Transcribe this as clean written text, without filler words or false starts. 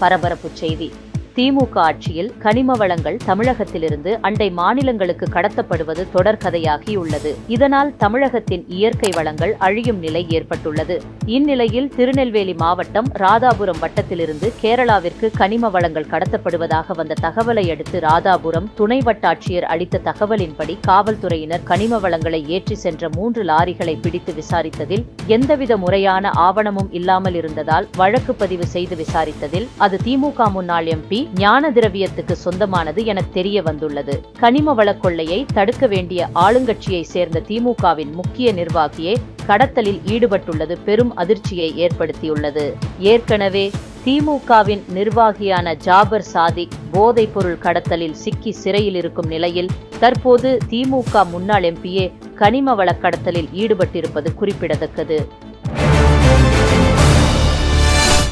பரபரப்பு செய்தி. திமுக ஆட்சியில் கனிம வளங்கள் தமிழகத்திலிருந்து அண்டை மாநிலங்களுக்கு கடத்தப்படுவது தொடர்கதையாகியுள்ளது. இதனால் தமிழகத்தின் இயற்கை வளங்கள் அழியும் நிலை ஏற்பட்டுள்ளது. இந்நிலையில் திருநெல்வேலி மாவட்டம் ராதாபுரம் வட்டத்திலிருந்து கேரளாவிற்கு கனிம வளங்கள் கடத்தப்படுவதாக வந்த தகவலை அடுத்து ராதாபுரம் துணை வட்டாட்சியர் அளித்த தகவலின்படி காவல்துறையினர் கனிம வளங்களை ஏற்றி சென்ற 3 லாரிகளை பிடித்து விசாரித்ததில் எந்தவித முறையான ஆவணமும் இல்லாமல் இருந்ததால் வழக்கு பதிவு செய்து விசாரித்ததில் அது திமுக முன்னாள் எம்பி ஞான திரவியத்துக்கு சொந்தமானது என தெரிய வந்துள்ளது. கனிம வள கொள்ளையை தடுக்க வேண்டிய ஆளுங்கட்சியை சேர்ந்த திமுகவின் முக்கிய நிர்வாகியே கடத்தலில் ஈடுபட்டுள்ளது பெரும் அதிர்ச்சியை ஏற்படுத்தியுள்ளது. ஏற்கனவே திமுகவின் நிர்வாகியான ஜாபர் சாதிக் போதைப் பொருள் கடத்தலில் சிக்கி சிறையில் இருக்கும் நிலையில் தற்போது திமுக முன்னாள் எம்பியே கனிம வள கடத்தலில் ஈடுபட்டிருப்பது குறிப்பிடத்தக்கது.